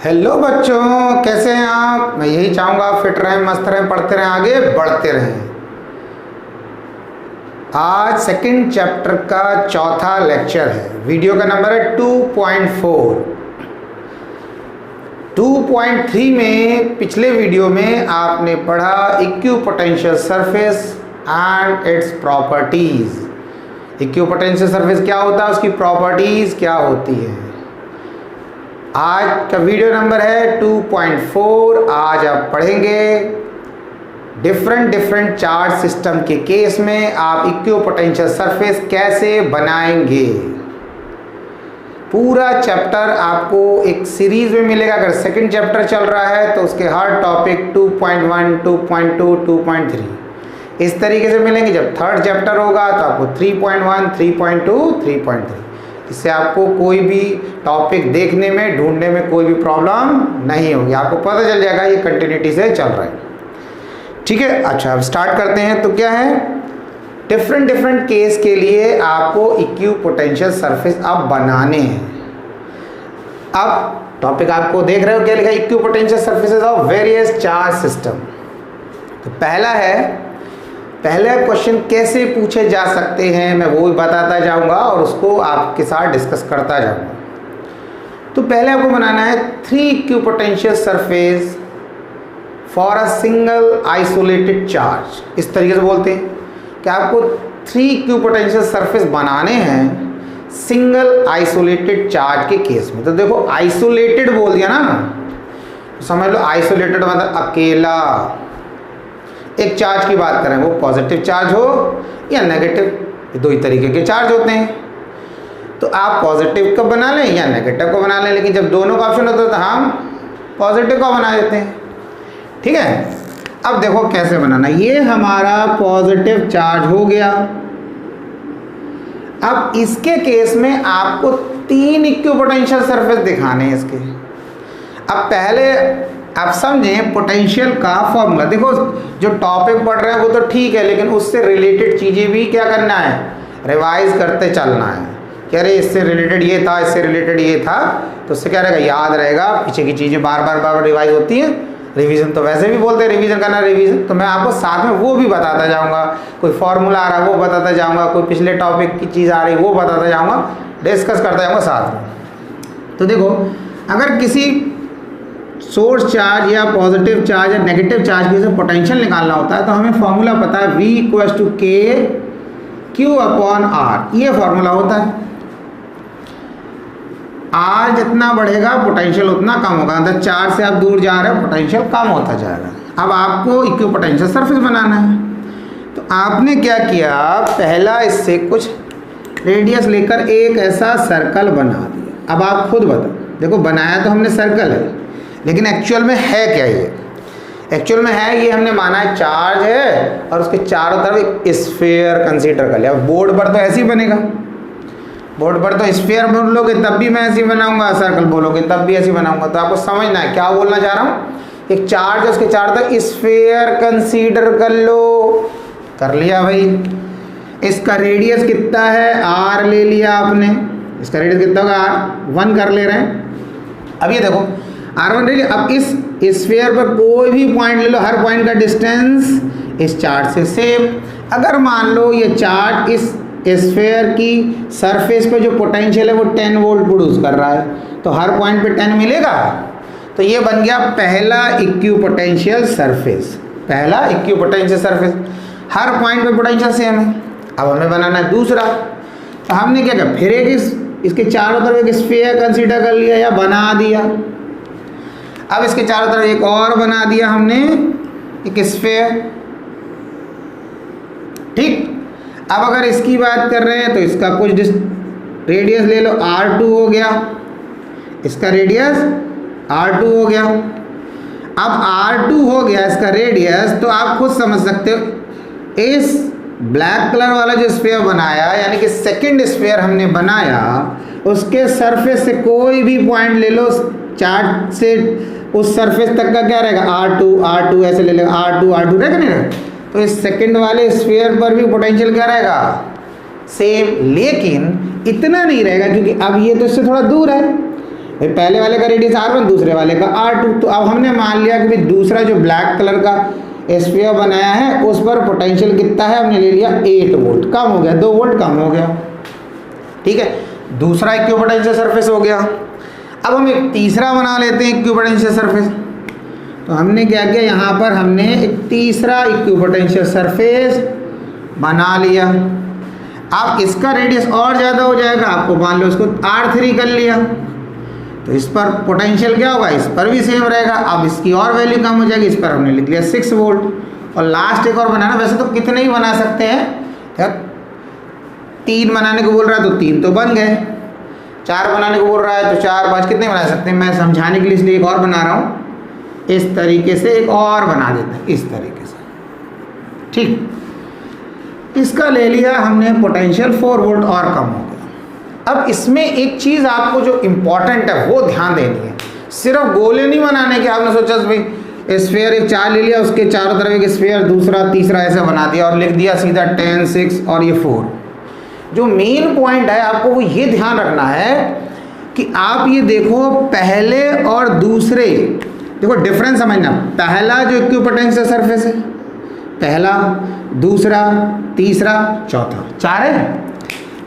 Hello बच्चों, कैसे हैं आप। मैं यही चाहूँगा आप फिट रहें, मस्त रहें, पढ़ते रहें, आगे बढ़ते रहें। आज सेकंड चैप्टर का चौथा लेक्चर है। वीडियो का नंबर है 2.4। 2.3 में पिछले वीडियो में आपने पढ़ा equipotential surface and its properties. Equipotential surface क्या होता है, उसकी प्रॉपर्टीज क्या होती है। आज का वीडियो नंबर है 2.4। आज आप पढ़ेंगे डिफरेंट चार्ज सिस्टम के केस में आप इक्विपोटेंशियल सरफेस कैसे बनाएंगे। पूरा चैप्टर आपको एक सीरीज में मिलेगा। अगर सेकंड चैप्टर चल रहा है तो उसके हर टॉपिक 2.1, 2.2, 2.3 इस तरीके से मिलेंगे। जब थर्ड चैप्टर होगा तो आपको 3.1, 3.2, 3.3। इससे आपको कोई भी टॉपिक देखने में, ढूंढने में कोई भी प्रॉब्लम नहीं होगी। आपको पता चल जाएगा ये कंटिन्यूटी से चल रहा है। ठीक है, अच्छा अब स्टार्ट करते हैं। तो क्या है, डिफरेंट केस के लिए आपको इक्विपोटेंशियल सरफेस अब बनाने हैं। अब टॉपिक आपको देख रहे हो क्या लिखा है, equipotential surfaces of various charge system. तो पहला क्वेश्चन कैसे पूछे जा सकते हैं मैं वो भी बताता जाऊंगा और उसको आपके साथ डिस्कस करता जाऊंगा। तो पहले आपको बनाना है 3 equipotential surface for a single isolated charge. इस तरीके से बोलते हैं कि आपको 3 इक्विपोटेंशियल सरफेस बनाने हैं सिंगल आइसोलेटेड चार्ज के केस में। तो देखो आइसोलेटेड बोल दिया ना, तो समझ लो आइसोलेटेड मतलब अकेला। एक चार्ज की बात करें, वो पॉजिटिव चार्ज हो या नेगेटिव, ये दो ही तरीके के चार्ज होते हैं। तो आप पॉजिटिव को बना लें या नेगेटिव को बना लें, लेकिन जब दोनों का ऑप्शन होता है तो हम पॉजिटिव को बना देते हैं। ठीक है, अब देखो कैसे बनाना। ये हमारा पॉजिटिव चार्ज हो गया। अब इसके केस में आपको 3 इक्विपोटेंशियल सरफेस दिखाने हैं इसके। अब पहले आप समझें पोटेंशियल का फॉर्मूला। देखो जो टॉपिक पढ़ रहे हैं वो तो ठीक है, लेकिन उससे रिलेटेड चीज़ें भी क्या करना है, रिवाइज करते चलना है। कह रहे इससे रिलेटेड ये था, इससे रिलेटेड ये था, तो उससे क्या रहेगा, याद रहेगा। पीछे की चीज़ें बार बार रिवाइज होती हैं। रिवीजन तो वैसे भी बोलते हैं रिवीजन करना, रिवीजन तो मैं आपको साथ में वो भी बताता जाऊँगा। कोई फॉर्मूला आ रहा है वो बताता जाऊँगा, कोई पिछले टॉपिक की चीज़ आ रही वो बताता जाऊँगा, डिस्कस करता जाऊँगा साथ में। तो देखो अगर किसी सोर्स चार्ज या पॉजिटिव चार्ज या नेगेटिव चार्ज की वजह से पोटेंशियल निकालना होता है तो हमें फॉर्मूला पता है V = K/Q/R। ये फॉर्मूला होता है। R जितना बढ़ेगा पोटेंशियल उतना कम होगा। मतलब चार्ज से आप दूर जा रहे हो पोटेंशियल कम होता जाएगा। अब आपको इक्विपोटेंशियल सरफेस बनाना है तो आपने क्या किया, पहला इससे कुछ रेडियस लेकर एक ऐसा सर्कल बना दिया। अब आप खुद बताओ, देखो बनाया तो हमने सर्कल है, लेकिन एक्चुअल में है क्या ये। एक्चुअल में है ये हमने माना है चार्ज है और उसके चारों तरफ एक स्फीयर कंसीडर कर लिया। बोर्ड पर तो ऐसे ही बनेगा, बोर्ड पर तो स्फीयर बोलोगे तब भी मैं ऐसे ही बनाऊंगा, सर्कल बोलोगे तब भी ऐसे ही बनाऊंगा। तो आपको समझना है क्या बोलना चाह रहा हूँ। एक चार्ज है उसके चारों तरफ स्फीयर कंसीडर कर लो, कर लिया भाई। इसका रेडियस कितना है, R ले लिया आपने। इसका रेडियस कितना होगा, R 1 कर ले रहे हैं। अब ये देखो R1 ले लिया। अब इस स्फीयर पर कोई भी पॉइंट ले लो, हर पॉइंट का डिस्टेंस इस चार्ज से सेम। अगर मान लो ये चार्ज इस स्फीयर की सरफेस पे जो पोटेंशियल है वो 10 वोल्ट प्रोड्यूस कर रहा है, तो हर पॉइंट पे 10 मिलेगा। तो ये बन गया पहला इक्विपोटेंशियल सरफेस। पहला इक्विपोटेंशियल सरफेस, हर पॉइंट पे पोटेंशियल सेम है। अब हमें बनाना है दूसरा। तो हमने क्या किया, फिर एक इसके चारों तरफ एक स्फीयर कंसीडर कर लिया या बना दिया। अब इसके चारों तरफ एक और बना दिया हमने, एक स्फीयर। ठीक, अब अगर इसकी बात कर रहे हैं तो इसका कुछ रेडियस ले लो, R2 हो गया। इसका रेडियस R2 हो गया। अब R2 हो गया इसका रेडियस, तो आप खुद समझ सकते हो इस ब्लैक कलर वाला जो स्फीयर बनाया, यानी कि सेकंड स्फीयर हमने बनाया, उसके सरफेस से कोई भी पॉइंट ले लो चार्ज से उस सरफेस तक का क्या रहेगा, R2 ऐसे ले लेगा, R2 रहेगा नहीं रहेगा। तो इस सेकंड वाले स्फीयर पर भी पोटेंशियल क्या रहेगा, सेम। लेकिन इतना नहीं रहेगा क्योंकि अब ये तो इससे थोड़ा दूर है। भाई पहले वाले का रेडियस R1, दूसरे वाले का R2। तो अब हमने मान लिया कि भाई दूसरा जो ब्लैक कलर का स्फीयर बनाया है उस पर पोटेंशियल कितना है, हमने ले लिया 8 वोल्ट, कम हो गया, 2 वोल्ट कम हो गया। ठीक है, दूसरा इक्विपोटेंशियल सरफेस हो गया। अब हम एक तीसरा बना लेते हैं इक्विपोटेंशियल सरफेस। तो हमने क्या किया, यहाँ पर हमने एक तीसरा इक्विपोटेंशियल सरफेस बना लिया। अब इसका रेडियस और ज़्यादा हो जाएगा, आपको मान लो इसको R3 कर लिया, तो इस पर पोटेंशियल क्या होगा, इस पर भी सेम रहेगा। अब इसकी और वैल्यू कम हो जाएगी, इस पर हमने लिख लिया 6 वोल्ट। और लास्ट एक और बनाना, वैसे तो कितने ही बना सकते हैं यार, 3 बनाने को बोल रहा है तो 3 तो बन गए, 4 बनाने को बोल रहा है तो 4 5 कितने बना सकते हैं। मैं समझाने के लिए इसलिए एक और बना रहा हूँ, इस तरीके से एक और बना देते हैं, इस तरीके से। ठीक, इसका ले लिया हमने पोटेंशियल 4 वोल्ट और कम हो गया। अब इसमें एक चीज़ आपको जो इम्पॉर्टेंट है वो ध्यान देनी है, सिर्फ गोले नहीं बनाने के। आपने सोचा भाई स्फीयर एक 4 ले लिया, उसके चारों तरफ एक स्फीयर दूसरा तीसरा ऐसे बना दिया और लिख दिया सीधा 10 6 और ये 4। जो मेन पॉइंट है आपको वो ये ध्यान रखना है कि आप ये देखो पहले और दूसरे, देखो डिफरेंस समझना। पहला जो इक्विपोटेंशियल सरफेस है, पहला, दूसरा, तीसरा, चौथा, 4 है।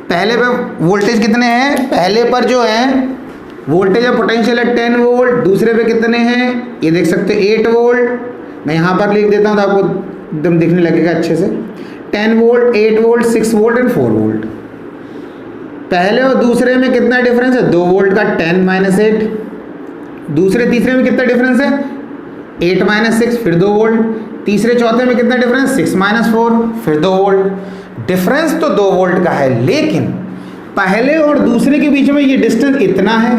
पहले पे वोल्टेज कितने हैं, पहले पर जो है वोल्टेज या पोटेंशियल है 10 वोल्ट, दूसरे पे कितने हैं ये देख सकते हैं 8 वोल्ट। मैं यहाँ पर लिख देता हूँ तो आपको एकदम दिखने लगेगा अच्छे से। 10 volt, 8 volt, 6 volt and 4 volt. पहले और दूसरे में कितना डिफरेंस है, 2 वोल्ट का 10 - 8। दूसरे तीसरे में कितना डिफरेंस है, 8 - 6 फिर 2 वोल्ट। तीसरे चौथे में कितना डिफरेंस, 6 - 4 फिर 2 वोल्ट। डिफरेंस तो 2 वोल्ट का है, लेकिन पहले और दूसरे के बीच में ये डिस्टेंस इतना है,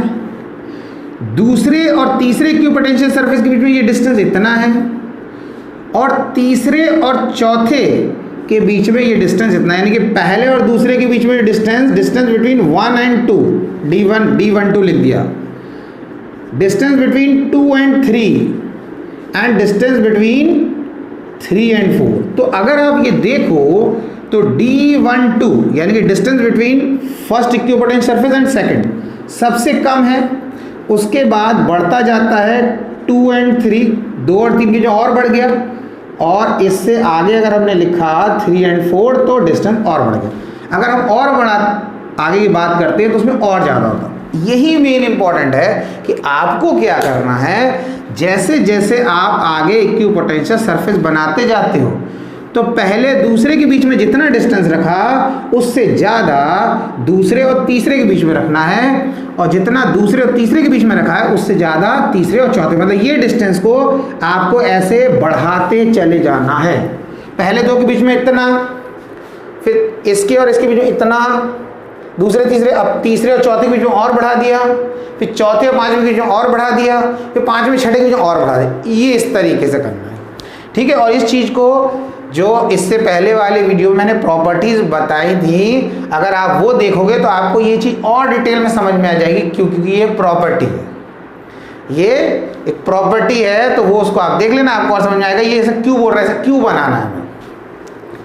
दूसरे और तीसरे इक्विपोटेंशियल सरफेस के बीच में ये डिस्टेंस इतना है, और तीसरे और चौथे के बीच में ये डिस्टेंस इतना है। यानी कि पहले और दूसरे के बीच में डिस्टेंस बिटवीन 1 and 2, D12 लिख दिया। Distance between 2 and 3 and distance between 3 and 4। तो अगर आप ये देखो तो D12 यानी कि distance between first equipotential surface and second सबसे कम है, उसके बाद बढ़ता जाता है 2 and 3, 2 और 3 की जो और बढ़ गया, और इससे आगे अगर हमने लिखा 3 and 4 तो डिस्टेंस और बढ़ गया। अगर हम और बढ़ा आगे की बात करते हैं तो उसमें और ज़्यादा होता। यही मेन इंपॉर्टेंट है कि आपको क्या करना है, जैसे जैसे आप आगे इक्विपोटेंशियल सरफेस बनाते जाते हो तो पहले दूसरे के बीच में जितना डिस्टेंस रखा उससे ज़्यादा दूसरे और तीसरे के बीच में रखना है, और जितना दूसरे और तीसरे के बीच में रखा है उससे ज़्यादा तीसरे और चौथे, मतलब ये डिस्टेंस को आपको ऐसे बढ़ाते चले जाना है। पहले 2 के बीच में इतना, फिर इसके और इसके बीच में इतना, दूसरे तीसरे, अब तीसरे और चौथे के बीच में और बढ़ा दिया, फिर चौथे और पाँचवें के बीच में और बढ़ा दिया, फिर पाँचवें छठे के बीच में और बढ़ा दिया। ये इस तरीके से करना है, ठीक है। और इस चीज़ को जो इससे पहले वाले वीडियो में मैंने प्रॉपर्टीज़ बताई थी, अगर आप वो देखोगे तो आपको ये चीज़ और डिटेल में समझ में आ जाएगी, क्योंकि ये प्रॉपर्टी है, ये एक प्रॉपर्टी है। तो वो उसको आप देख लेना, आपको और समझ में आएगा ये ऐसा क्यों बोल रहा है, ऐसा क्यों बनाना है हमें,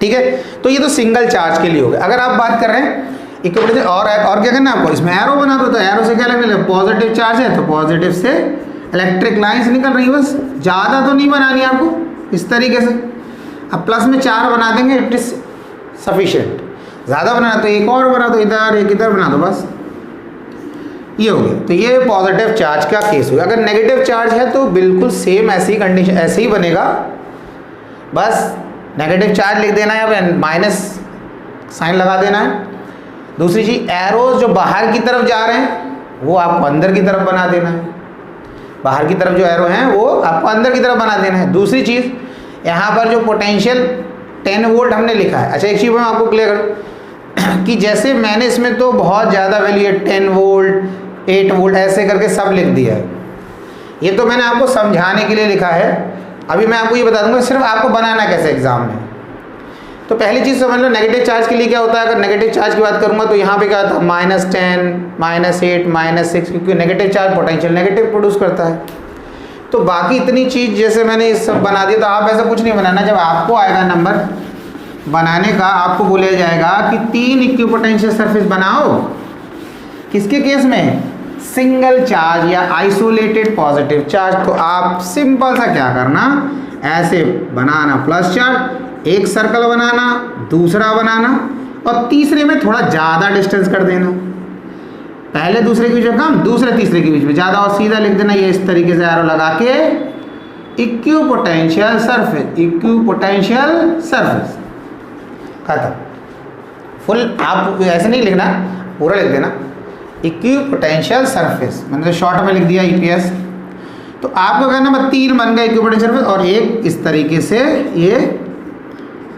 ठीक है। तो ये तो सिंगल चार्ज के लिए हो गया। अगर आप बात कर रहे हैं इक्विपोटेंशियल और क्या करना है आपको, इसमें एरो बना दो। तो एरो से क्या लगने, पॉजिटिव चार्ज है तो पॉजिटिव से इलेक्ट्रिक लाइन्स निकल रही है, बस ज़्यादा तो नहीं बनानी है आपको, इस तरीके से। अब प्लस में 4 बना देंगे, इट इज सफिशिएंट। ज़्यादा बनाना तो एक और बना दो, इधर एक इधर बना दो, बस ये हो गया। तो ये पॉजिटिव चार्ज का केस हो गया। अगर नेगेटिव चार्ज है तो बिल्कुल सेम ऐसी कंडीशन, ऐसे ही बनेगा, बस नेगेटिव चार्ज लिख देना है, या माइनस साइन लगा देना है। दूसरी चीज़, एरोज जो बाहर की तरफ जा रहे हैं वो आपको अंदर की तरफ बना देना है, बाहर की तरफ जो एरो हैं वो आपको अंदर की तरफ बना देना है। दूसरी चीज़, यहाँ पर जो पोटेंशियल 10 वोल्ट हमने लिखा है, अच्छा एक चीज़ मैं आपको क्लियर कर कि जैसे मैंने इसमें तो बहुत ज़्यादा वैल्यू है, 10 वोल्ट 8 वोल्ट ऐसे करके सब लिख दिया है। ये तो मैंने आपको समझाने के लिए लिखा है। अभी मैं आपको ये बता दूंगा सिर्फ आपको बनाना कैसे एग्जाम में। तो पहली चीज़ समझ लो, नेगेटिव चार्ज के लिए क्या होता है। अगर नेगेटिव चार्ज की बात करूँगा तो यहाँ पे क्या होता है, -10 -8 -6, क्योंकि negative charge potential negative produce करता है। तो बाकी इतनी चीज़ जैसे मैंने ये सब बना दिया, तो आप ऐसा कुछ नहीं बनाना। जब आपको आएगा नंबर बनाने का, आपको बोला जाएगा कि 3 इक्विपोटेंशियल सरफेस बनाओ। किसके केस में, सिंगल चार्ज या आइसोलेटेड पॉजिटिव चार्ज, तो आप सिंपल सा क्या करना, ऐसे बनाना प्लस चार्ज, एक सर्कल बनाना, दूसरा बनाना और तीसरे में थोड़ा ज़्यादा डिस्टेंस कर देना। पहले दूसरे के बीच में कम, दूसरे तीसरे के बीच में ज़्यादा, और सीधा लिख देना ये इस तरीके से एरो लगा के इक्विपोटेंशियल सरफेस, इक्विपोटेंशियल सरफेस, खत्म। फुल आप ऐसे नहीं लिखना, पूरा लिख देना इक्विपोटेंशियल सरफेस, मैंने शॉर्ट में लिख दिया ईपीएस। तो आपको कहना मैं 3 बन गए इक्विपोटेंशियल सरफेस, और एक इस तरीके से, ये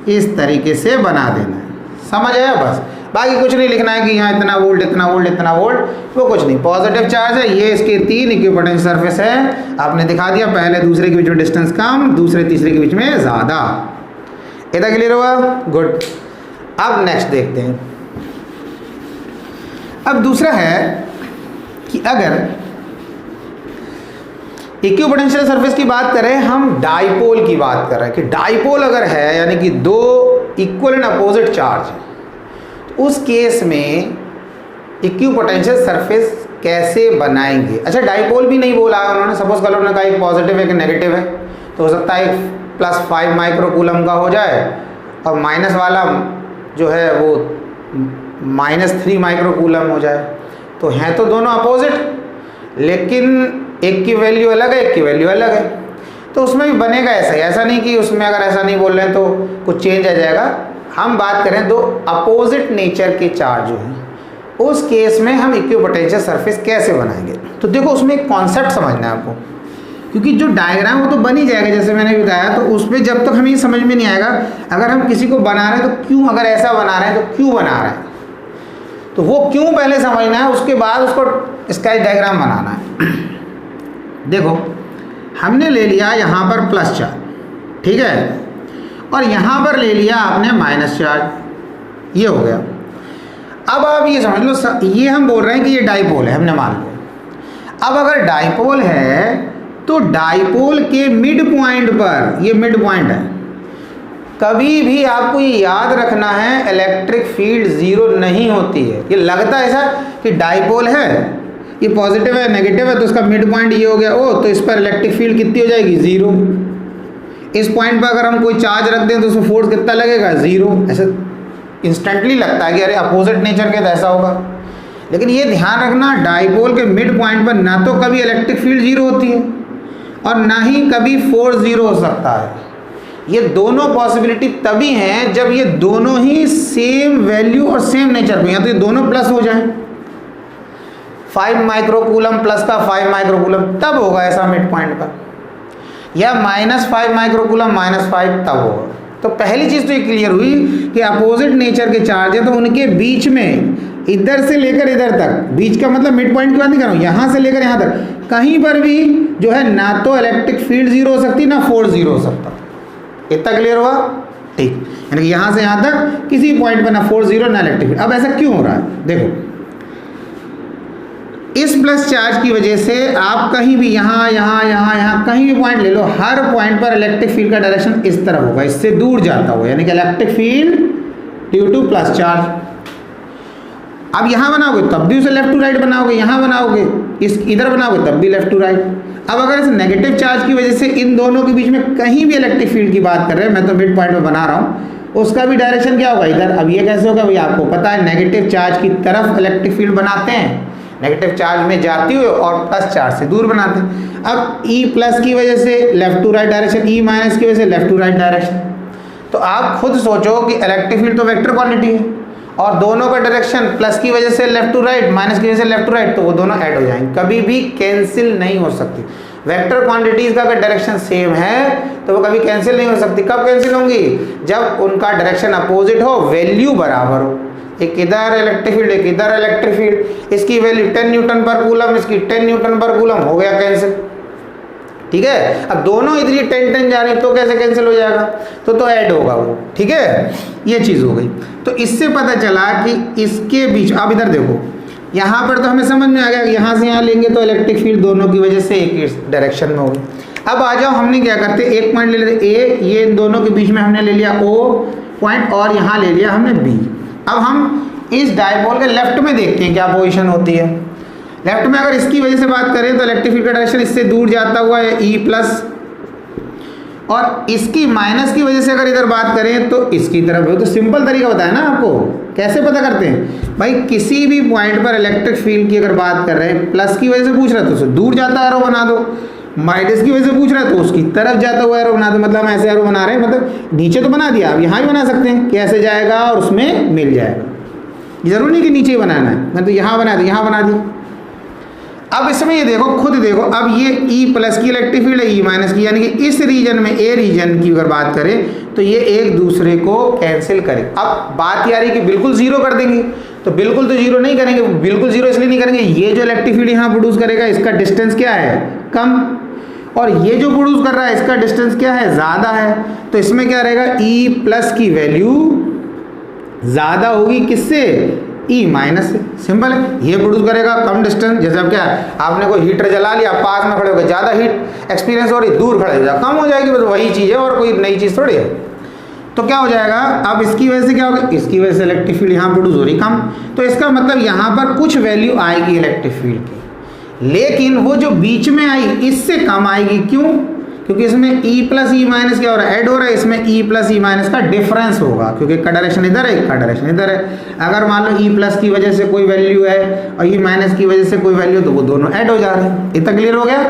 इस तरीके से बना देना है। समझ आया? बस बाकी कुछ नहीं लिखना है कि यहाँ इतना वोल्ट इतना वोल्ट इतना वोल्ट, वो कुछ नहीं। पॉजिटिव चार्ज है, ये इसके 3 इक्विपोटेंशियल सरफेस है, आपने दिखा दिया। पहले दूसरे के बीच में डिस्टेंस कम, दूसरे तीसरे के बीच में ज़्यादा। इतना क्लियर हुआ? गुड। अब नेक्स्ट देखते हैं। अब दूसरा है कि अगर इक्विपोटेंशियल सरफेस की बात करें, हम डाइपोल की बात कर रहे हैं कि डाइपोल अगर है यानी कि 2 इक्वल एंड अपोजिट चार्ज है, तो उस केस में इक्विपोटेंशियल सरफेस कैसे बनाएंगे। अच्छा, डाइपोल भी नहीं बोला है उन्होंने, सपोज कर लो उन्होंने कहा एक पॉजिटिव है एक नेगेटिव है, तो हो सकता है +5 माइक्रोकूलम का हो जाए और माइनस वाला जो है वो -3 माइक्रोकूलम हो जाए। तो हैं तो दोनों अपोजिट, लेकिन एक की वैल्यू अलग है, एक की वैल्यू अलग है, तो उसमें भी बनेगा ऐसा ही। ऐसा नहीं कि उसमें अगर ऐसा नहीं बोल रहे हैं तो कुछ चेंज आ जाएगा। हम बात करें 2 अपोजिट नेचर के चार्ज जो हैं, उस केस में हम इक्विपोटेंशियल सरफेस कैसे बनाएंगे। तो देखो उसमें एक कॉन्सेप्ट समझना है आपको, क्योंकि जो डायग्राम वो तो बन ही जाएगा जैसे मैंने बताया, तो उसमें जब तक हमें ये समझ में नहीं आएगा अगर हम किसी को बना रहे हैं तो क्यों, अगर ऐसा बना रहे हैं तो क्यों बना रहे हैं, तो वो क्यों पहले समझना है, उसके बाद उसको स्केच डायग्राम बनाना है। देखो हमने ले लिया यहाँ पर प्लस चार्ज, ठीक है, और यहाँ पर ले लिया आपने माइनस चार्ज, ये हो गया। अब आप ये समझ लो, ये हम बोल रहे हैं कि ये डाइपोल है, हमने मान लिया। अब अगर डाइपोल है तो डाइपोल के मिड पॉइंट पर, ये मिड पॉइंट है, कभी भी आपको ये याद रखना है इलेक्ट्रिक फील्ड 0 नहीं होती है। ये लगता है ऐसा कि डाइपोल है, ये पॉजिटिव है नेगेटिव है, तो इसका मिड पॉइंट ये हो गया, ओ तो इस पर इलेक्ट्रिक फील्ड कितनी हो जाएगी, 0। इस पॉइंट पर अगर हम कोई चार्ज रख दें तो उसमें फोर्स कितना लगेगा, 0। ऐसा इंस्टेंटली लगता है कि अरे अपोजिट नेचर के तो ऐसा होगा, लेकिन ये ध्यान रखना डाइपोल के मिड पॉइंट पर ना तो कभी इलेक्ट्रिक फील्ड 0 होती है और ना ही कभी फोर्स 0 हो सकता है। ये दोनों पॉसिबिलिटी तभी हैं जब ये दोनों ही सेम वैल्यू और सेम नेचर पे, या तो ये दोनों प्लस हो जाएं, 5 माइक्रोकूलम प्लस का 5 माइक्रोकूलम, तब होगा ऐसा मिड पॉइंट पर, या -5 माइक्रोकूलम -5 तब होगा। तो पहली चीज़ तो ये क्लियर हुई कि अपोजिट नेचर के चार्ज है, तो उनके बीच में इधर से लेकर इधर तक, बीच का मतलब मिड पॉइंट की बात नहीं कर रहा हूँ, यहाँ से लेकर यहाँ तक कहीं पर भी जो है ना तो इलेक्ट्रिक फील्ड 0 हो सकती ना फोर्स 0 हो सकता। इतना क्लियर हुआ? ठीक, यानी कि यहाँ से यहाँ तक किसी पॉइंट पर ना फोर्स 0 ना इलेक्ट्रिक फील्ड। अब ऐसा क्यों हो रहा है, देखो इस प्लस चार्ज की वजह से आप कहीं भी यहाँ यहाँ यहाँ यहाँ कहीं भी पॉइंट ले लो, हर पॉइंट पर इलेक्ट्रिक फील्ड का डायरेक्शन इस तरफ होगा, इससे दूर जाता हुआ, यानी कि electric field due two plus charge. अब यहाँ बनाओगे तब भी उसे लेफ्ट टू राइट बनाओगे, यहाँ बनाओगे इस इधर बनाओगे तब भी लेफ्ट टू राइट। अब अगर इस नेगेटिव चार्ज की वजह से इन दोनों के बीच में कहीं भी इलेक्ट्रिक फील्ड की बात कर रहे हैं, मैं तो मिड पॉइंट में बना रहा हूँ, उसका भी डायरेक्शन क्या होगा, इधर। अब ये कैसे होगा, भैया आपको पता है नेगेटिव चार्ज की तरफ इलेक्ट्रिक फील्ड बनाते हैं, नेगेटिव चार्ज में जाती हुई, और प्लस चार्ज से दूर बनाते हैं। अब ई प्लस की वजह से left to right direction, E minus की वजह से लेफ्ट टू राइट डायरेक्शन। तो आप खुद सोचो कि इलेक्ट्रिक फील्ड तो वेक्टर क्वांटिटी है और दोनों का डायरेक्शन प्लस की वजह से लेफ्ट टू राइट, माइनस की वजह से लेफ्ट टू राइट, तो वो दोनों ऐड हो जाएंगे, कभी भी कैंसिल नहीं हो सकती। वेक्टर क्वांटिटीज का अगर डायरेक्शन सेम है तो वो कभी कैंसिल नहीं हो सकती। कब कैंसिल होंगी, जब उनका डायरेक्शन अपोजिट हो, वैल्यू बराबर हो। एक इधर इलेक्ट्रिक फील्ड, एक इधर इलेक्ट्रिक फील्ड, इसकी वैल्यू 10 न्यूटन पर कूलम, इसकी 10 न्यूटन पर कूलम, हो गया कैंसिल। ठीक है, अब दोनों इधर 10 जा रही तो कैसे कैंसिल हो जाएगा, तो ऐड होगा वो। ठीक है, ये चीज़ हो गई। तो इससे पता चला कि इसके बीच, अब इधर देखो, यहाँ पर तो हमें समझ में आ गया, यहाँ से यहाँ लेंगे तो इलेक्ट्रिक फील्ड दोनों की वजह से एक ही डायरेक्शन में होगी। अब आ जाओ, हमने क्या करते, एक पॉइंट ले लेते ए, ये इन दोनों के बीच में हमने ले लिया ओ पॉइंट, और यहाँ ले लिया हमने बी। अब हम इस डायपोल के लेफ्ट में देखते हैं क्या पोजीशन होती है। लेफ्ट में अगर इसकी वजह से बात करें तो इलेक्ट्रिक फील्ड का डायरेक्शन इससे दूर जाता हुआ है ई प्लस, और इसकी माइनस की वजह से अगर इधर बात करें तो इसकी तरफ है। तो सिंपल तरीका बताया ना आपको, कैसे पता करते हैं भाई, किसी भी पॉइंट पर इलेक्ट्रिक फील्ड की अगर बात कर रहे हैं, प्लस की वजह से पूछ रहा है तो उसे दूर जाता एरो बना दो, माइनस की वजह से पूछ रहा है तो उसकी तरफ जाता हुआ एरो बना दो। मतलब हम ऐसे एरो बना रहे हैं, मतलब नीचे तो बना दिया, अब यहाँ भी बना सकते हैं कि ऐसे जाएगा और उसमें मिल जाएगा, जरूरी नहीं कि नीचे ही बनाना है, मैं तो यहाँ बना दी, यहाँ बना दी। अब इसमें ये देखो, खुद देखो, अब ये ई प्लस की इलेक्ट्रिक फील्ड है, ई माइनस की, यानी कि इस रीजन में, ए रीजन की अगर बात करें तो ये एक दूसरे को कैंसिल करें। अब बात ये आ रही है कि बिल्कुल जीरो कर देंगे, तो बिल्कुल तो जीरो नहीं करेंगे, बिल्कुल जीरो इसलिए नहीं करेंगे, ये जो इलेक्ट्रिक फील्ड यहाँ प्रोड्यूस करेगा इसका डिस्टेंस क्या है, कम, और ये जो प्रोड्यूस कर रहा है इसका डिस्टेंस क्या है, ज़्यादा है। तो इसमें क्या रहेगा, ई प्लस की वैल्यू ज़्यादा होगी किससे, ई माइनस से। सिंपल है, ये प्रोड्यूस करेगा कम डिस्टेंस, जैसे अब क्या है, आपने कोई हीटर जला लिया, पास में खड़े हो गए, ज़्यादा हीट एक्सपीरियंस हो रही, दूर खड़े हो जाए कम हो जाएगी, बस वही चीज़ है और कोई नई चीज़ थोड़ी है। तो क्या हो जाएगा, अब इसकी वजह से क्या होगा, इसकी वजह से इलेक्ट्रिक फील्ड यहाँ प्रोड्यूस हो रही कम, तो इसका मतलब यहाँ पर कुछ वैल्यू आएगी इलेक्ट्रिक फील्ड की, लेकिन वो जो बीच में आई इससे कम आएगी। क्यों, क्योंकि इसमें ई प्लस ई माइनस क्या हो रहा है, ऐड हो रहा है, इसमें ई प्लस ई माइनस का डिफरेंस होगा, क्योंकि का डायरेक्शन इधर है, का डायरेक्शन इधर है। अगर मान लो ई प्लस की वजह से कोई वैल्यू है और ई माइनस की वजह से कोई वैल्यू, तो वो दोनों ऐड हो जा रहे हैं। इतना क्लियर हो गया,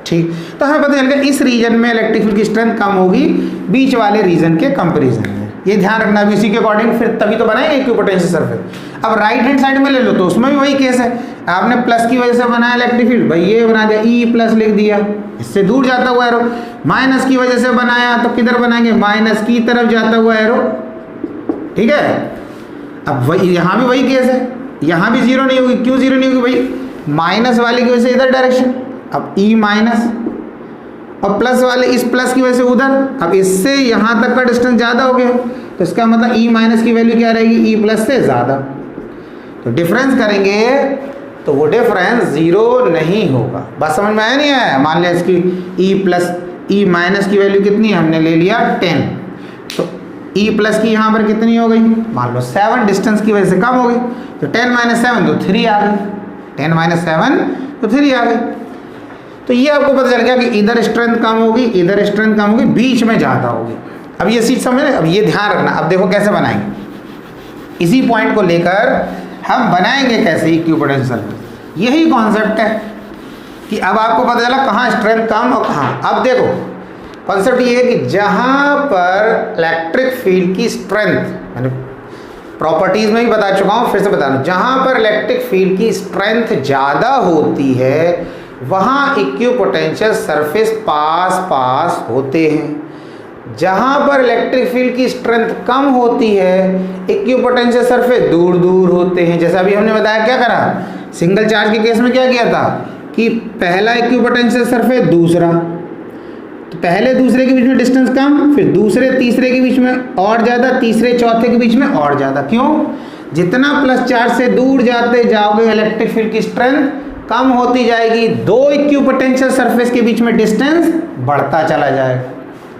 ठीक। तो हमें पता चल गया इस रीजन में इलेक्ट्रिक फील्ड की स्ट्रेंथ कम होगी बीच वाले रीजन के कंपेरिजन में, ये ध्यान रखना। अभी इसी के अकॉर्डिंग फिर तभी तो बनाएंगे इक्विपोटेंशियल सरफेस। अब राइट हैंड साइड में ले लो तो उसमें भी वही केस है, आपने प्लस की वजह से बनाया इलेक्ट्रिक फील्ड, भाई ये बना दिया ई प्लस लिख दिया, इससे दूर जाता हुआ एरो। माइनस की वजह से बनाया तो किधर बनाएंगे, माइनस की तरफ जाता हुआ एरो, ठीक है। अब वही यहाँ भी वही केस है, यहाँ भी जीरो नहीं होगी। क्यों जीरो नहीं होगी भाई, माइनस वाले की वजह से इधर डायरेक्शन, अब ई माइनस, और प्लस वाले इस प्लस की वजह से उधर, अब इससे यहाँ तक का डिस्टेंस ज़्यादा हो गया, तो इसका मतलब ई माइनस की वैल्यू क्या रहेगी, ई प्लस से ज़्यादा। तो डिफरेंस करेंगे तो वो डिफरेंस जीरो नहीं होगा। बात समझ में आया नहीं आया। मान लिया इसकी ई प्लस ई माइनस की वैल्यू कितनी है, हमने ले लिया 10, तो ई प्लस की यहाँ पर कितनी हो गई, मान लो 7, डिस्टेंस की वजह से कम हो गई, तो 10 माइनस 7 तो 3 आ गई, 10 माइनस 7 तो 3 आ गई। तो ये आपको पता चल गया कि इधर स्ट्रेंथ कम होगी, इधर स्ट्रेंथ कम होगी, बीच में ज़्यादा होगी। अब ये चीज़ समझ रहे, अब ये ध्यान रखना। अब देखो कैसे बनाएंगे, इसी पॉइंट को लेकर हम बनाएंगे कैसे इक्विपोटेंशियल सरफेस। यही कॉन्सेप्ट है कि अब आपको पता चला कहाँ स्ट्रेंथ कम और कहाँ। अब देखो कॉन्सेप्ट ये है कि जहाँ पर इलेक्ट्रिक फील्ड की स्ट्रेंथ, मैंने प्रॉपर्टीज़ में भी बता चुका हूँ, फिर से बता दूँ, जहाँ पर इलेक्ट्रिक फील्ड की स्ट्रेंथ ज़्यादा होती है वहाँ इक्विपोटेंशियल सरफेस पास पास होते हैं। जहाँ पर इलेक्ट्रिक फील्ड की स्ट्रेंथ कम होती है इक्विपोटेंशियल सरफेस दूर दूर होते हैं। जैसा अभी हमने बताया, क्या करा, सिंगल चार्ज के केस में क्या किया था कि पहला इक्विपोटेंशियल सरफेस, दूसरा, तो पहले दूसरे के बीच में डिस्टेंस कम, फिर दूसरे तीसरे के बीच में और ज़्यादा, तीसरे चौथे के बीच में और ज़्यादा। क्यों, जितना प्लस चार्ज से दूर जाते जाओगे इलेक्ट्रिक फील्ड की स्ट्रेंथ कम होती जाएगी, दो इक्विपोटेंशियल सरफेस के बीच में डिस्टेंस बढ़ता चला जाएगा।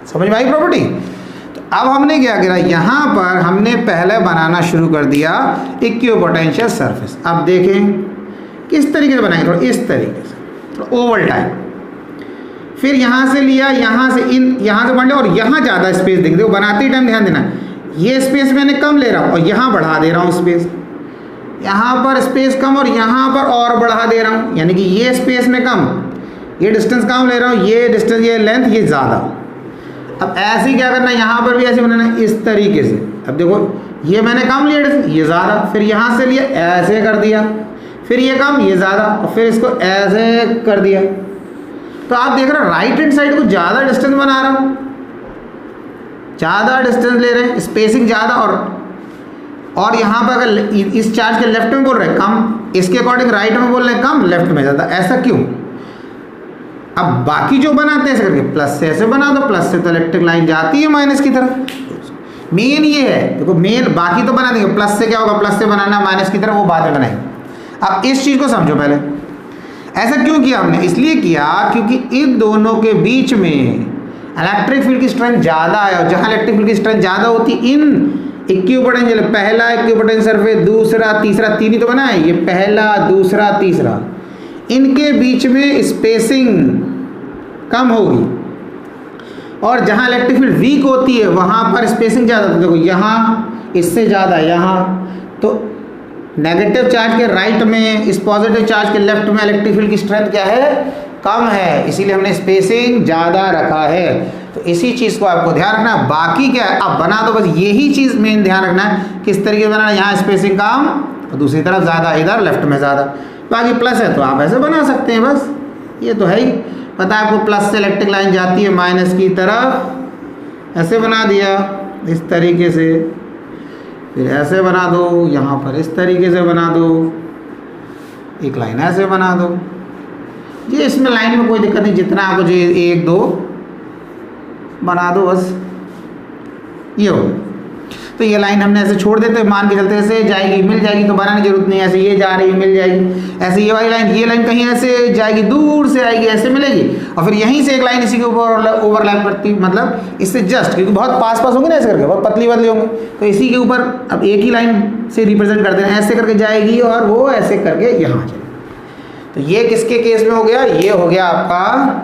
समझ में आई प्रॉपर्टी। तो अब हमने क्या किया, यहाँ पर हमने पहले बनाना शुरू कर दिया इक्विपोटेंशियल सरफेस। अब देखें किस तरीके से बनाएंगे, थोड़ा इस तरीके से, थोड़ा ओवल टाइप, फिर यहाँ से लिया, यहाँ से यहाँ से बढ़ लिया, और यहाँ ज़्यादा स्पेस देख दो, बनाते ही टाइम ध्यान देना, ये स्पेस मैंने कम ले रहा हूँ और यहाँ बढ़ा दे रहा हूँ स्पेस, यहाँ पर स्पेस कम और यहाँ पर और बढ़ा दे रहा हूँ, यानी कि ये स्पेस में कम, ये डिस्टेंस कम ले रहा हूँ, ये डिस्टेंस, ये लेंथ, ये ज़्यादा। अब ऐसे ही क्या करना है, यहाँ पर भी ऐसे बनाना है इस तरीके से। अब देखो ये मैंने कम लिया डिस्टेंस, ये ज़्यादा, फिर यहाँ से लिया ऐसे कर दिया, फिर ये कम ये ज़्यादा, और फिर इसको ऐसे कर दिया। तो आप देख रहे हो राइट हैंड साइड को ज़्यादा डिस्टेंस बना रहा हूँ, ज़्यादा डिस्टेंस ले रहे हैं, स्पेसिंग ज़्यादा, और यहाँ पर अगर इस चार्ज के लेफ्ट में बोल रहे हैं कम, इसके अकॉर्डिंग राइट में बोल रहे हैं कम, लेफ्ट में ज़्यादा। ऐसा क्यों, अब बाकी जो बनाते हैं ऐसे करके प्लस से ऐसे बना दो, प्लस से तो इलेक्ट्रिक लाइन जाती है माइनस की तरफ। मेन ये है, देखो मेन, बाकी तो बना देंगे, प्लस से क्या होगा, प्लस से बनाना माइनस की तरफ, वो बाद में बनाएंगे। अब इस चीज़ को समझो पहले, ऐसा क्यों किया हमने, इसलिए किया क्योंकि इन दोनों के बीच में इलेक्ट्रिक फील्ड की स्ट्रेंथ ज़्यादा है, और जहाँ इलेक्ट्रिक फील्ड की स्ट्रेंथ ज़्यादा होती इन इक्विपोटेंशियल, पहला इक्विपोटेंशियल सरफेस, दूसरा तीसरा, तीन ही तो बना है, ये पहला दूसरा तीसरा, इनके बीच में स्पेसिंग कम होगी और जहाँ इलेक्ट्रिक फील्ड वीक होती है वहाँ पर स्पेसिंग ज़्यादा। तो देखो यहाँ इससे ज़्यादा यहाँ, तो नेगेटिव चार्ज के राइट में, इस पॉजिटिव चार्ज के लेफ्ट में इलेक्ट्रिक फील्ड की स्ट्रेंथ क्या है, कम है, इसीलिए हमने स्पेसिंग ज़्यादा रखा है। तो इसी चीज़ को आपको ध्यान रखना है। बाकी क्या है आप बना दो, बस यही चीज़ मेन ध्यान रखना है किस तरीके से बनाना है। यहाँ स्पेसिंग कम और दूसरी तरफ ज़्यादा, इधर लेफ्ट में ज़्यादा। बाकी प्लस है तो आप ऐसे बना सकते हैं, बस ये तो है ही। पता है आपको प्लस से इलेक्ट्रिक लाइन जाती है माइनस की तरफ, ऐसे बना दिया इस तरीके से, फिर ऐसे बना दो, यहाँ पर इस तरीके से बना दो, एक लाइन ऐसे बना दो। ये इसमें लाइन में कोई दिक्कत नहीं, जितना आपको चाहिए 1 2 बना दो बस, ये हो। तो ये लाइन हमने ऐसे छोड़ देते, मान के चलते ऐसे जाएगी, मिल जाएगी तो बनाने की जरूरत नहीं है। ऐसे ये जा रही मिल जाएगी, ऐसे ये वाली लाइन, ये लाइन कहीं ऐसे जाएगी, दूर से आएगी, ऐसे मिलेगी, और फिर यहीं से एक लाइन इसी के ऊपर ओवरलैप करती, मतलब इससे जस्ट, क्योंकि बहुत पास पास होंगे ना ऐसे करके, बहुत पतली पतली होंगे, तो इसी के ऊपर अब एक ही लाइन से रिप्रेजेंट करते हैं, ऐसे करके जाएगी और वो ऐसे करके यहाँ चलेगी। तो ये किसके केस में हो गया, ये हो गया आपका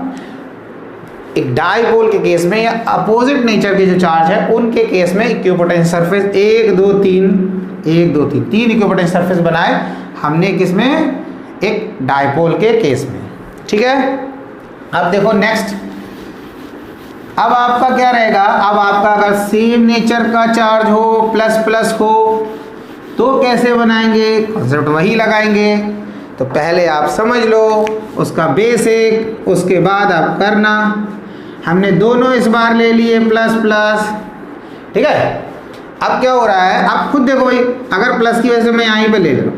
एक डाइपोल के केस में, या अपोजिट नेचर के जो चार्ज है उनके केस में इक्विपोटेंशियल सरफेस 1 2 3 1 2 3 3 इक्विपोटेंशियल सरफेस बनाए हमने, किसमें, एक डाइपोल के केस में। ठीक है, अब देखो नेक्स्ट, अब आपका क्या रहेगा, अब आपका अगर सेम नेचर का चार्ज हो, प्लस प्लस हो, तो कैसे बनाएंगे, कॉन्सेप्ट वही लगाएंगे। तो पहले आप समझ लो उसका बेसिक, उसके बाद आप करना। हमने दोनों इस बार ले लिए प्लस प्लस, ठीक है। अब क्या हो रहा है, आप खुद देखो भाई, अगर प्लस की वजह से मैं यहीं पे ले लो,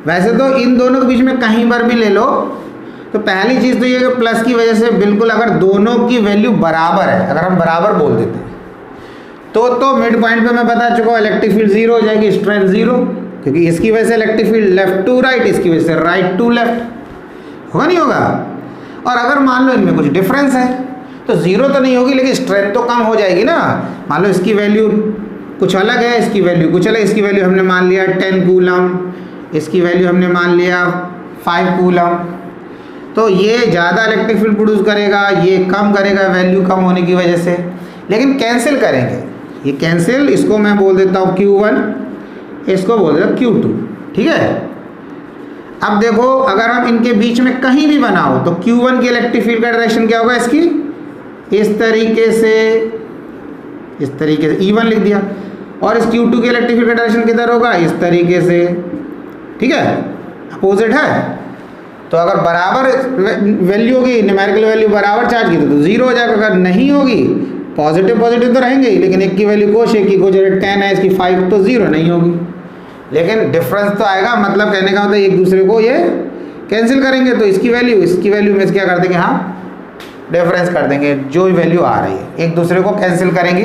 वैसे तो इन दोनों के बीच में कहीं पर भी ले लो, तो पहली चीज़ तो ये कि प्लस की वजह से बिल्कुल अगर दोनों की वैल्यू बराबर है, अगर हम बराबर बोल देते हैं तो मिड पॉइंट पे मैं बता चुका हूँ इलेक्ट्रिक फील्ड 0 हो जाएगी, स्ट्रेंथ 0, क्योंकि इसकी वजह से electric field left to right, इसकी वजह से राइट टू लेफ्ट, होगा नहीं होगा। और अगर मान लो इनमें कुछ डिफरेंस है तो 0 तो नहीं होगी, लेकिन स्ट्रेंथ तो कम हो जाएगी ना। मान लो इसकी वैल्यू कुछ अलग है, इसकी वैल्यू कुछ अलग, इसकी वैल्यू हमने मान लिया 10 कूलम, इसकी वैल्यू हमने मान लिया 5 कूलम, तो ये ज़्यादा इलेक्ट्रिक फील्ड प्रोड्यूस करेगा, ये कम करेगा वैल्यू कम होने की वजह से, लेकिन कैंसिल करेंगे, ये कैंसिल, इसको मैं बोल देता हूँ Q1, इसको बोल देता हूँ Q2, ठीक है। अब देखो अगर हम इनके बीच में कहीं भी बनाओ तो Q1 की इलेक्ट्रिक फील्ड का डायरेक्शन क्या होगा, इसकी इस तरीके से E1 लिख दिया, और इस Q2 की इलेक्ट्रिक फील्ड का डायरेक्शन किधर होगा, इस तरीके से, ठीक है, अपोजिट है। तो अगर बराबर वैल्यू होगी, न्यूमेरिकल वैल्यू बराबर चार्ज की तो 0 हो जाएगा, अगर नहीं होगी पॉजिटिव पॉजिटिव तो रहेंगे ही, लेकिन एक की वैल्यू कोश, एक की कोश 10 है, इसकी 5, तो 0 नहीं होगी, लेकिन डिफरेंस तो आएगा। मतलब कहने का मतलब एक दूसरे को ये कैंसिल करेंगे, तो इसकी वैल्यू में क्या कर देंगे, हाँ डिफरेंस कर देंगे, जो वैल्यू आ रही है एक दूसरे को कैंसिल करेंगे।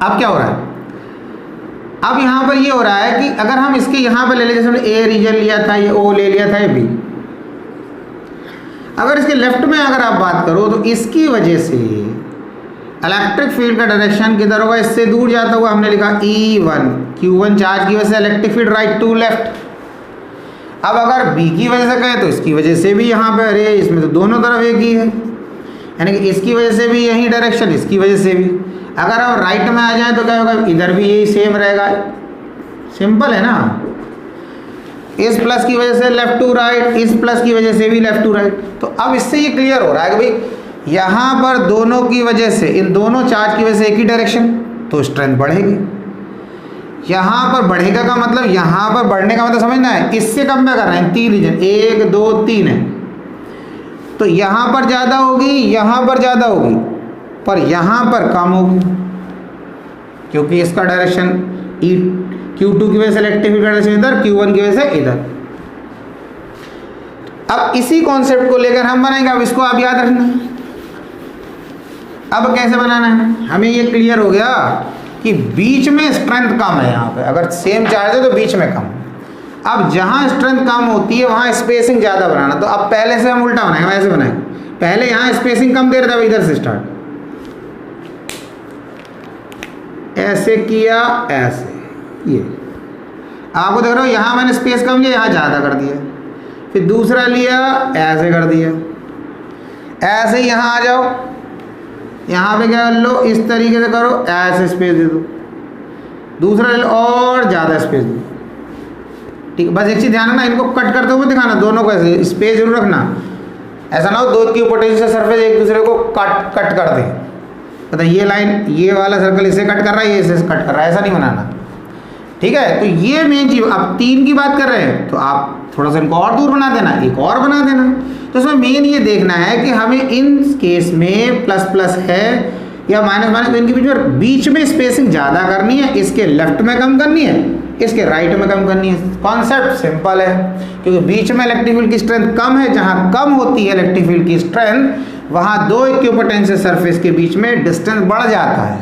अब क्या हो रहा है, अब यहाँ पर ये हो रहा है कि अगर हम इसके यहाँ पर ले लें, जैसे हमने ए रीजन लिया था, ये ओ ले लिया था, ये बी, अगर इसके लेफ्ट में अगर आप बात करो तो इसकी वजह से इलेक्ट्रिक फील्ड का डायरेक्शन किधर होगा, इससे दूर जाता हुआ, हमने लिखा E1, Q1 चार्ज की वजह से electric field right to left. अब अगर B की वजह से कहें तो इसकी वजह से भी यहाँ पे, अरे इसमें तो दोनों तरफ एक ही है, यानी कि इसकी वजह से भी यही डायरेक्शन, इसकी वजह से भी। अगर हम राइट में आ जाए तो क्या होगा, इधर भी यही सेम रहेगा, सिंपल है ना। इस प्लस की वजह से लेफ्ट टू राइट, इस प्लस की वजह से भी लेफ्ट टू राइट। तो अब इससे ये क्लियर हो रहा है कि भाई यहाँ पर दोनों की वजह से, इन दोनों चार्ज की वजह से एक ही डायरेक्शन, तो स्ट्रेंथ बढ़ेगी। यहाँ पर बढ़ेगा का मतलब, यहाँ पर बढ़ने का मतलब समझना है, इससे कंपेयर कर रहे हैं 3 रीजन, 1 2 3 है, तो यहाँ पर ज़्यादा होगी, यहाँ पर ज़्यादा होगी, पर यहाँ पर कम होगी, क्योंकि इसका डायरेक्शन Q2 की वजह से इलेक्ट्रिक फील्ड का डायरेक्शन इधर, Q1 की वजह से इधर। अब इसी कॉन्सेप्ट को लेकर हम बनाएंगे। अब इसको आप याद रखना, अब कैसे बनाना है, हमें ये क्लियर हो गया कि बीच में स्ट्रेंथ कम है, यहाँ पे अगर सेम चार्ज है तो बीच में कम। अब जहाँ स्ट्रेंथ कम होती है वहाँ स्पेसिंग ज़्यादा बनाना। तो अब पहले से हम उल्टा बनाएंगे, ऐसे बनाएंगे, पहले यहाँ स्पेसिंग कम दे रहा था, इधर से स्टार्ट, ऐसे किया, ऐसे, ये आपको देख रहे हो, यहाँ मैंने स्पेस कम किया, यहाँ ज़्यादा कर दिया, फिर दूसरा लिया, ऐसे कर दिया, ऐसे ही यहाँ आ जाओ, यहाँ पे क्या कर लो, इस तरीके से करो, ऐसे स्पेस दे दो, दूसरा ले लो और ज़्यादा स्पेस दो। ठीक है, बस एक चीज़ ध्यान रखना, इनको कट करते हुए दिखाना, दोनों को ऐसे स्पेस जरूर रखना, ऐसा ना हो दो इक्विपोटेंशियल सरफेस एक दूसरे को कट कर दें। पता ये लाइन, ये वाला सर्कल इसे कट कर रहा है, ये इसे कट कर रहा है, ऐसा नहीं बनाना। ठीक है, तो ये मेन चीज़। अब 3 की बात कर रहे हैं तो आप थोड़ा सा इनको और दूर बना देना, एक और बना देना। तो इसमें मेन ये देखना है कि हमें इन केस में प्लस प्लस है या माइनस माइनस, तो इनके बीच में स्पेसिंग ज़्यादा करनी है, इसके लेफ्ट में कम करनी है, इसके राइट में कम करनी है। कॉन्सेप्ट सिंपल है, क्योंकि बीच में इलेक्ट्रिक फील्ड की स्ट्रेंथ कम है, जहाँ कम होती है इलेक्ट्रिक फील्ड की स्ट्रेंथ वहाँ दो इक्विपोटेंशियल सरफेस के बीच में डिस्टेंस बढ़ जाता है,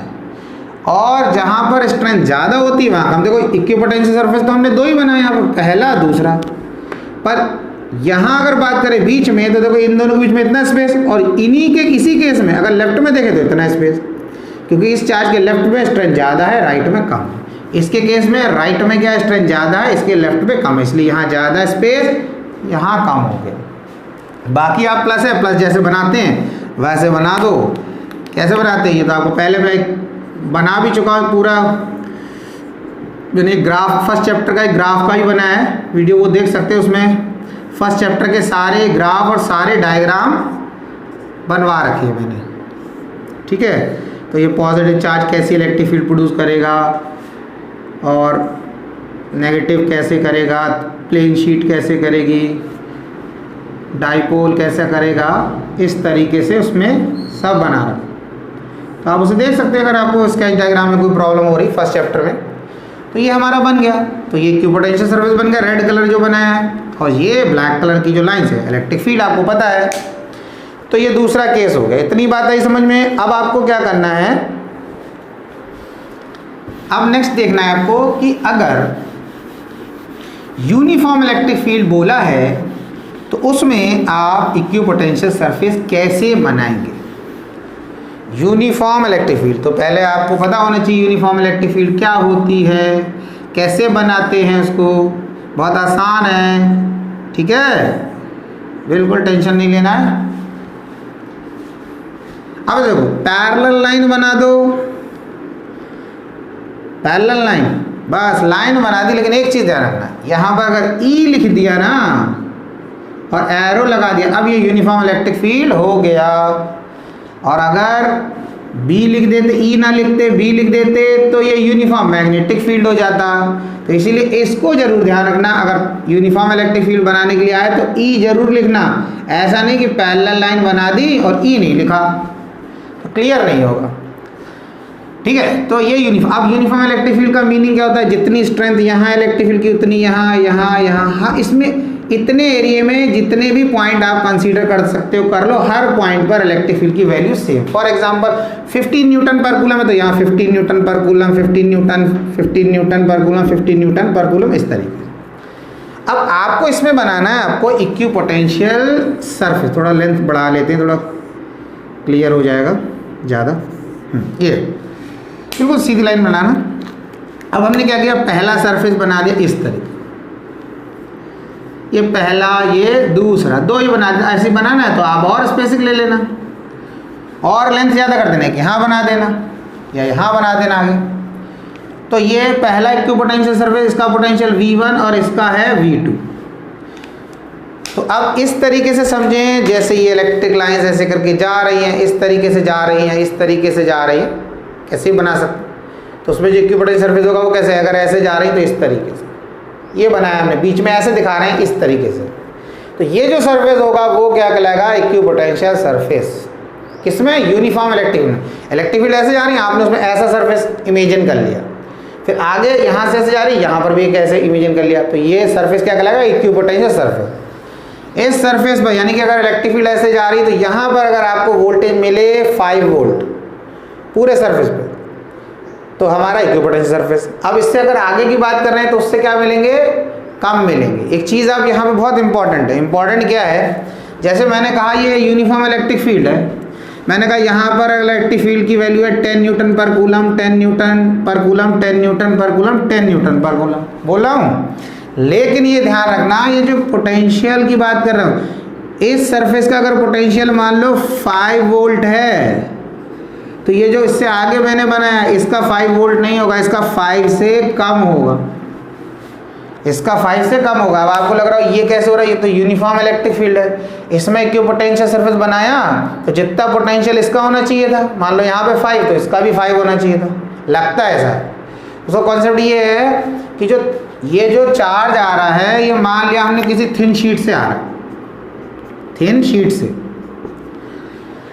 और जहाँ पर स्ट्रेंथ ज़्यादा होती है वहाँ कम। देखो इक्विपोटेंशियल सरफेस तो हमने 2 ही बनाए यहाँ पर, पहला दूसरा, पर यहाँ अगर बात करें बीच में तो देखो इन दोनों के बीच में इतना स्पेस, और इन्हीं के इसी केस में अगर लेफ्ट में देखें तो इतना स्पेस, क्योंकि इस चार्ज के लेफ्ट में स्ट्रेंथ ज़्यादा है, राइट में कम है। इसके केस में राइट में क्या स्ट्रेंथ ज़्यादा है, इसके लेफ्ट में कम है, इसलिए यहाँ ज़्यादा स्पेस, यहाँ कम हो गया। बाकी आप प्लस है, प्लस जैसे बनाते हैं वैसे बना दो। कैसे बनाते हैं ये तो आपको पहले मैं बना भी चुका हूँ पूरा, मैंने ग्राफ फर्स्ट चैप्टर का एक ग्राफ का ही बनाया है वीडियो, वो देख सकते हैं। उसमें फर्स्ट चैप्टर के सारे ग्राफ और सारे डायग्राम बनवा रखे हैं मैंने। ठीक है, तो ये पॉजिटिव चार्ज कैसी इलेक्ट्रिक फील्ड प्रोड्यूस करेगा और नेगेटिव कैसे करेगा, प्लेन शीट कैसे करेगी, डाइपोल कैसे करेगा, इस तरीके से उसमें सब बना रखा। तो आप उसे देख सकते हैं अगर आपको स्केच डायग्राम में कोई प्रॉब्लम हो रही फर्स्ट चैप्टर में। तो ये हमारा बन गया, तो ये इक्विपोटेंशियल सरफेस बन गया, रेड कलर जो बनाया है, और ये ब्लैक कलर की जो लाइन्स है इलेक्ट्रिक फील्ड आपको पता है। तो ये दूसरा केस हो गया, इतनी बात आई समझ में। अब आपको क्या करना है, अब नेक्स्ट देखना है आपको कि अगर यूनिफॉर्म इलेक्ट्रिक फील्ड बोला है तो उसमें आप इक्विपोटेंशियल सरफेस कैसे बनाएंगे। यूनिफॉर्म इलेक्ट्रिक फील्ड, तो पहले आपको पता होना चाहिए यूनिफॉर्म इलेक्ट्रिक फील्ड क्या होती है, कैसे बनाते हैं उसको। बहुत आसान है, ठीक है, बिल्कुल टेंशन नहीं लेना है। अब देखो पैरेलल लाइन बना दो, पैरेलल लाइन, बस लाइन बना दी, लेकिन एक चीज़ ध्यान रखना, यहाँ पर अगर ई लिख दिया ना और एरो लगा दिया, अब ये यूनिफॉर्म इलेक्ट्रिक फील्ड हो गया। और अगर बी लिख देते, ई ना लिखते बी लिख देते, तो ये यूनिफॉर्म मैग्नेटिक फील्ड हो जाता। तो इसीलिए इसको जरूर ध्यान रखना, अगर यूनिफॉर्म इलेक्ट्रिक फील्ड बनाने के लिए आए तो ई जरूर लिखना। ऐसा नहीं कि पैरेलल लाइन बना दी और ई नहीं लिखा, तो क्लियर नहीं होगा। ठीक है, तो ये यूनिफॉर्म। अब यूनिफॉर्म इलेक्ट्रिक फील्ड का मीनिंग क्या होता है, जितनी स्ट्रेंथ यहाँ इलेक्ट्रिक फील्ड की उतनी यहाँ यहाँ यहाँ, हाँ, इसमें इतने एरिया में जितने भी पॉइंट आप कंसीडर कर सकते हो कर लो, हर पॉइंट पर इलेक्ट्रिक फील्ड की value same. For example 15 Newton पर कूलम है तो यहाँ 15 न्यूटन पर कूलम, 15 न्यूटन पर कूलम, 15 न्यूटन पर कूलम, इस तरीके से। अब आपको इसमें बनाना है आपको इक्विपोटेंशियल सरफेस। थोड़ा लेंथ बढ़ा लेते हैं, थोड़ा क्लियर हो जाएगा ज़्यादा। ये बिल्कुल सीधी लाइन बनाना। अब हमने क्या किया, पहला सरफेस बना दिया इस तरीके, ये पहला ये दूसरा, दो ही बना देना। ऐसे बनाना है तो आप और स्पेसिंग ले लेना और लेंथ ज़्यादा कर देना, कि यहाँ बना देना या यहाँ बना देना आगे। तो ये पहला इक्विपोटेंशियल सरफेस, इसका पोटेंशियल V1 और इसका है V2। तो अब इस तरीके से समझें, जैसे ये इलेक्ट्रिक लाइन्स ऐसे करके जा रही हैं, इस तरीके से जा रही हैं, इस तरीके से जा रही हैं, कैसे बना सकते। तो उसमें जो इक्विपोटेंशियल सरफेस होगा वो कैसे, अगर ऐसे जा रही तो इस तरीके से, ये बनाया हमने, बीच में ऐसे दिखा रहे हैं इस तरीके से। तो ये जो सरफेस होगा वो क्या कहलाएगा, इक्विपोटेंशियल सरफेस। किसमें, यूनिफॉर्म इलेक्ट्रिक फील्ड ऐसे जा रही है, आपने उसमें ऐसा सरफेस इमेजिन कर लिया, फिर आगे यहाँ से ऐसे जा रही है, यहाँ पर भी एक ऐसे इमेजिन कर लिया, तो ये सरफेस क्या कहलाएगा, इक्विपोटेंशियल सरफेस। इस सरफेस पर यानी कि अगर इलेक्ट्रिक फील्ड ऐसे जा रही है तो यहाँ पर अगर आपको वोल्टेज मिले 5 वोल्ट पूरे सरफेस पे, तो हमारा इक्विपोटेंशियल सरफेस। अब इससे अगर आगे की बात कर रहे हैं तो उससे क्या मिलेंगे, कम मिलेंगे। एक चीज़ आप यहाँ पे बहुत इंपॉर्टेंट है, इंपॉर्टेंट क्या है, जैसे मैंने कहा ये यूनिफॉर्म इलेक्ट्रिक फील्ड है, मैंने कहा यहाँ पर इलेक्ट्रिक फील्ड की वैल्यू है 10 न्यूटन पर कूलम, 10 न्यूटन पर कूलम, 10 न्यूटन पर कूलम, 10 न्यूटन पर कूलम, बोल रहा हूँ। लेकिन ये ध्यान रखना, ये जो पोटेंशियल की बात कर रहा हूँ, इस सरफेस का अगर पोटेंशियल मान लो 5 वोल्ट है, तो ये जो इससे आगे मैंने बनाया इसका 5 वोल्ट नहीं होगा, इसका 5 से कम होगा, इसका 5 से कम होगा। अब आपको लग रहा है ये कैसे हो रहा है, ये तो यूनिफॉर्म इलेक्ट्रिक फील्ड है, इसमें इक्वी पोटेंशियल सरफेस बनाया तो जितना पोटेंशियल इसका होना चाहिए था, मान लो यहाँ पे 5 तो इसका भी 5 होना चाहिए था, लगता है ऐसा। उसका कॉन्सेप्ट ये है कि ये जो चार्ज आ रहा है, ये मान लिया हमने किसी थिन शीट से आ रहा है, थिन शीट से।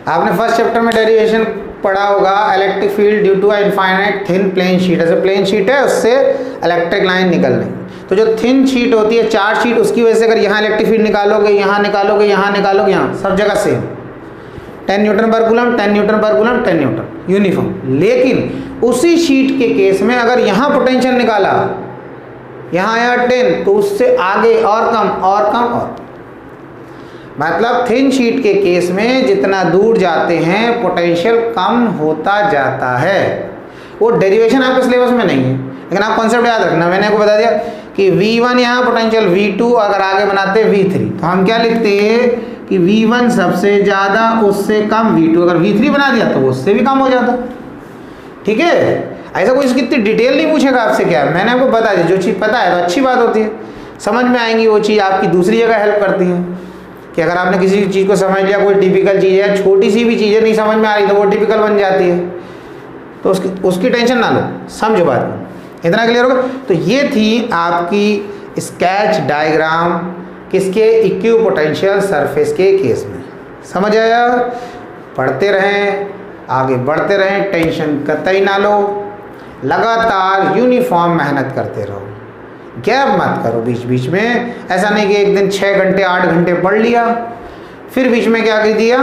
आपने फर्स्ट चैप्टर में डेरिवेशन पढ़ा होगा, electric field due to infinite thin plane sheet. ऐसे प्लेन शीट है, उससे इलेक्ट्रिक लाइन निकल रही, तो जो थिन शीट होती है, चार्ज शीट, उसकी वजह से अगर यहाँ इलेक्ट्रिक फील्ड निकालोगे, यहाँ निकालोगे, यहाँ निकालोगे, यहाँ सब जगह सेम 10 न्यूटन पर कूलम, 10 न्यूटन पर कूलम, 10 न्यूटन यूनिफॉर्म। लेकिन उसी शीट के केस में अगर यहाँ पोटेंशियल निकाला, यहाँ आया 10, तो उससे आगे और कम और कम और, मतलब थिन शीट के केस में जितना दूर जाते हैं पोटेंशियल कम होता जाता है। वो डेरिवेशन आपके सिलेबस में नहीं है, लेकिन आप कॉन्सेप्ट याद रखना। मैंने आपको बता दिया कि V1 यहाँ पोटेंशियल, V2 अगर आगे बनाते V3, तो हम क्या लिखते हैं कि V1 सबसे ज़्यादा, उससे कम V2, अगर V3 बना दिया तो वो उससे भी कम हो जाता। ठीक है, ऐसा कुछ कितनी डिटेल नहीं पूछेगा आपसे, क्या मैंने आपको बता दिया। जो चीज़ पता है तो अच्छी बात होती है, समझ में आएंगी वो चीज़ आपकी दूसरी जगह हेल्प करती है। कि अगर आपने किसी चीज़ को समझ लिया, कोई टिपिकल चीज़ है, छोटी सी भी चीज़ें नहीं समझ में आ रही तो वो टिपिकल बन जाती है, तो उसकी टेंशन ना लो, समझो बात को। इतना क्लियर होगा। तो ये थी आपकी स्केच डायग्राम किसके, इक्वी पोटेंशियल सरफेस के केस में। समझ आया? पढ़ते रहें, आगे बढ़ते रहें, टेंशन कतई ना लो, लगातार यूनिफॉर्म मेहनत करते रहो, गैप मत करो बीच बीच में। ऐसा नहीं कि एक दिन 6 घंटे 8 घंटे पढ़ लिया, फिर बीच में क्या कर दिया,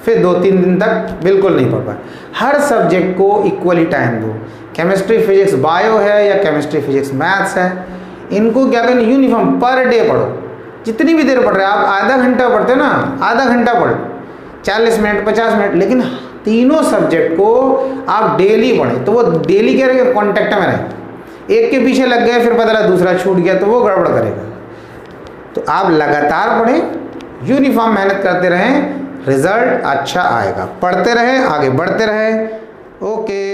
फिर 2-3 दिन तक बिल्कुल नहीं पढ़ पाए। हर सब्जेक्ट को इक्वली टाइम दो। केमिस्ट्री फिजिक्स बायो है या केमिस्ट्री फिजिक्स मैथ्स है, इनको क्या करें, यूनिफॉर्म पर डे पढ़ो। जितनी भी देर पढ़ रहे हैं आप, आधा घंटा पढ़ते हो ना, आधा घंटा पढ़, 40 मिनट 50 मिनट, लेकिन तीनों सब्जेक्ट को आप डेली पढ़ें। तो वो डेली क्या रहेगा, कॉन्टेक्ट में रहें। एक के पीछे लग गए, फिर पता लगा दूसरा छूट गया, तो वो गड़बड़ करेगा। तो आप लगातार पढ़ें, यूनिफॉर्म मेहनत करते रहें, रिजल्ट अच्छा आएगा। पढ़ते रहें, आगे बढ़ते रहें। ओके।